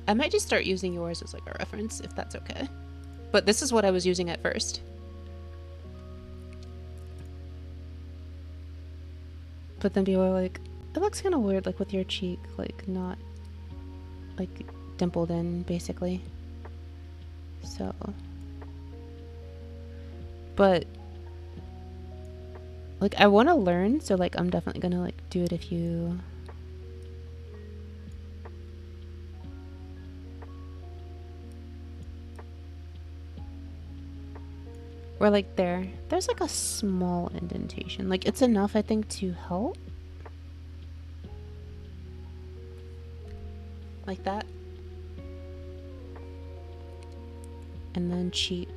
I might just start using yours as like a reference if that's okay. But this is what I was using at first. But then people were like, it looks kind of weird, like with your cheek, like not like dimpled in, basically. So, but like I want to learn, so like I'm definitely gonna like do it if you. Or like there's like a small indentation. Like it's enough, I think, to help. Like that. And then cheek.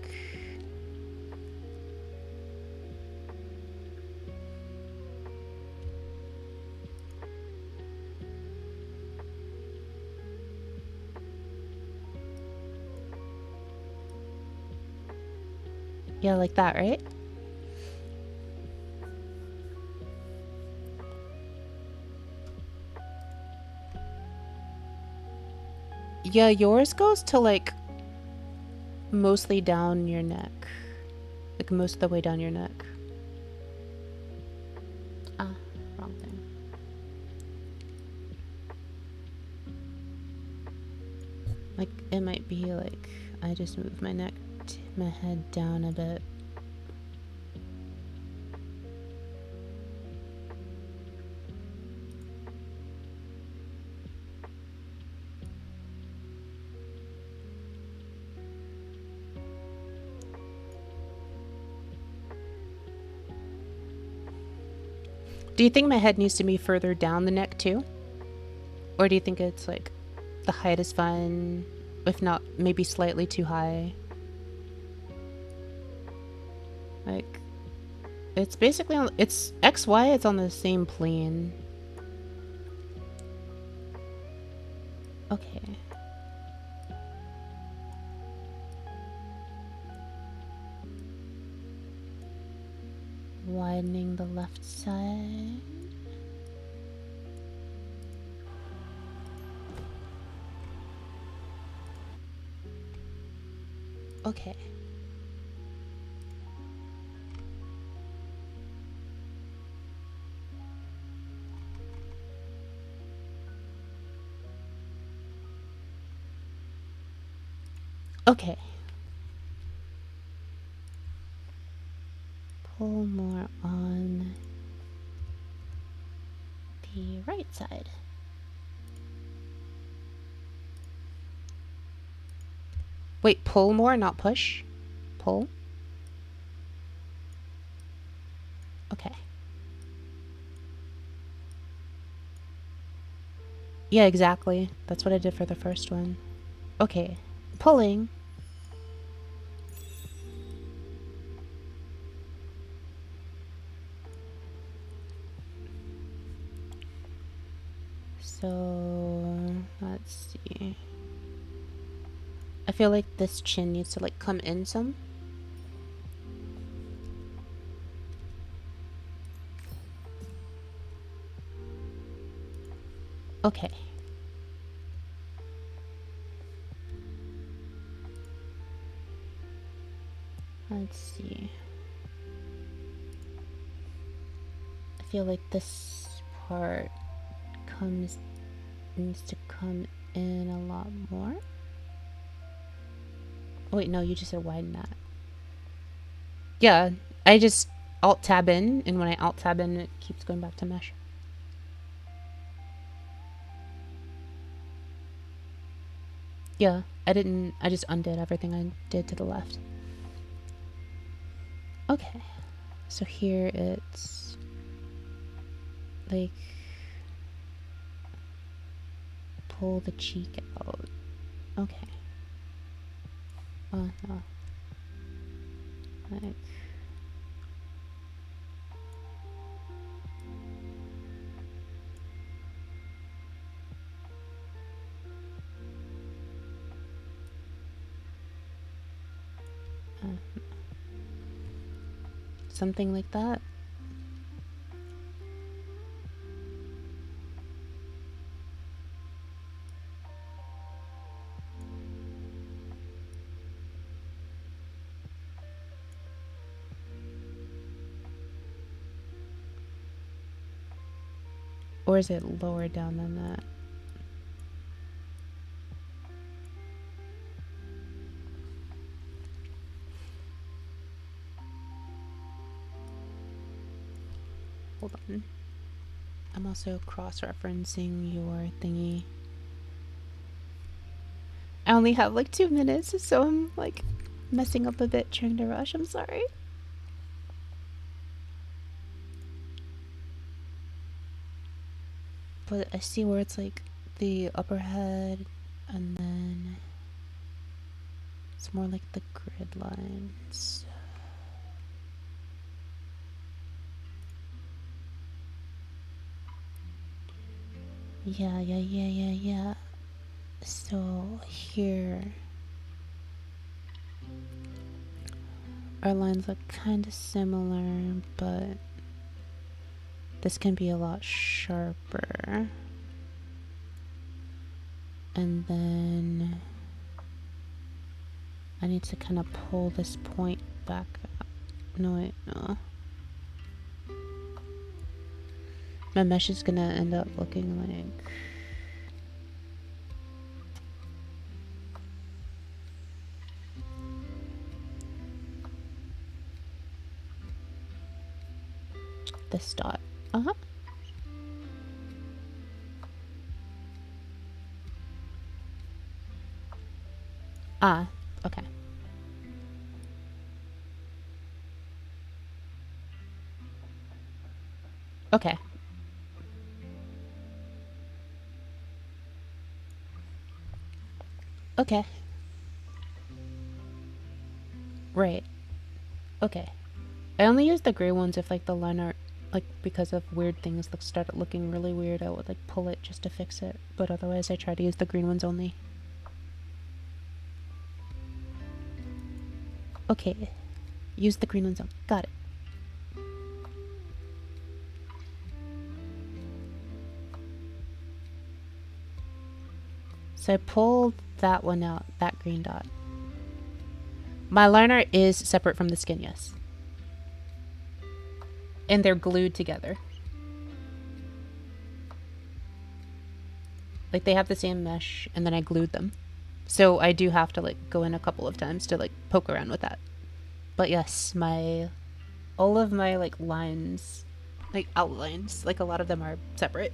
Yeah, like that, right? Yeah, yours goes to like mostly down your neck. Like most of the way down your neck. Ah, wrong thing. Like, it might be like I just moved my neck, my head down a bit. Do you think my head needs to be further down the neck too? Or do you think it's like the height is fine, if not maybe slightly too high? Like, it's basically on, it's XY, it's on the same plane. Okay. Widening the left side. Okay. Okay. Pull more on the right side. Wait, pull more, not push? Pull? Okay. Yeah, exactly. That's what I did for the first one. Okay. Pulling. So, let's see. I feel like this chin needs to like come in some. Okay. Let's see. I feel like this part needs to come in a lot more. Oh wait, no, you just said widen that. Yeah, I just alt tab in, and when I alt tab in, it keeps going back to mesh. Yeah, I just undid everything I did to the left. Okay, so here it's like pull the cheek out. Okay. Oh no. Like something like that. Or is it lower down than that? Hold on. I'm also cross-referencing your thingy. I only have like 2 minutes, so I'm like messing up a bit trying to rush. I'm sorry. But I see where it's like the upper head, and then it's more like the grid lines. Yeah. So here, our lines look kind of similar, but this can be a lot sharper. And then I need to kind of pull this point back up. No, wait, no. My mesh is gonna end up looking like... this dot. Uh-huh. Ah, okay. Okay. Okay. Right. Okay. I only use the gray ones if like the line art, like because of weird things that started looking really weird, I would like pull it just to fix it. But otherwise I try to use the green ones only. Okay. Use the green ones only. Got it. So I pulled that one out, that green dot. My line art is separate from the skin, yes. And they're glued together. Like they have the same mesh and then I glued them. So I do have to like go in a couple of times to like poke around with that. But yes, all of my like lines, like outlines, like a lot of them are separate.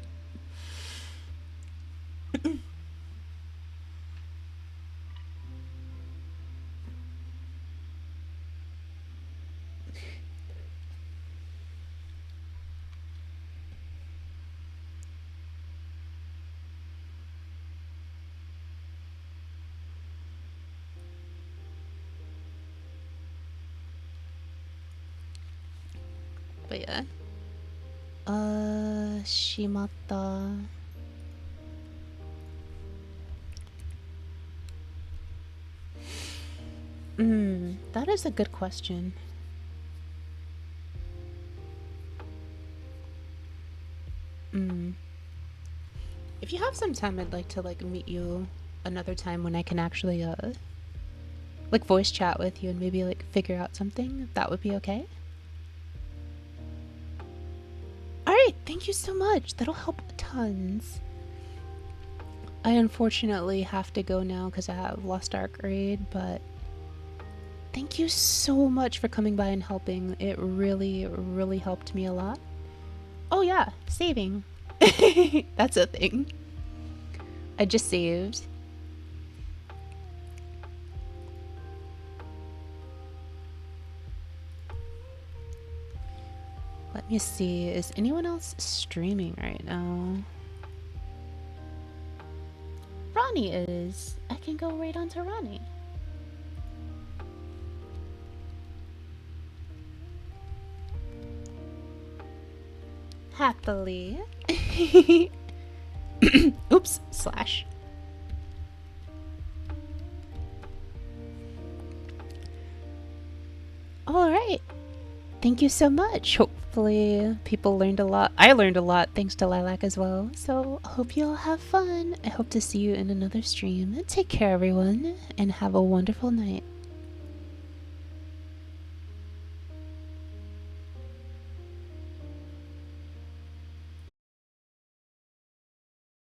But yeah. Shimata. That is a good question. If you have some time, I'd like to like meet you another time when I can actually like voice chat with you and maybe like figure out something, if that would be okay. Alright, thank you so much. That'll help tons. I unfortunately have to go now because I have Lost Ark raid, but thank you so much for coming by and helping. It really, really helped me a lot. Oh yeah, saving. That's a thing. I just saved. Let me see, is anyone else streaming right now? Ronnie is. I can go right on to Ronnie. Happily. Oops, slash. Alright. Thank you so much. Hopefully people learned a lot. I learned a lot thanks to Lilac as well. So I hope you all have fun. I hope to see you in another stream. Take care everyone and have a wonderful night.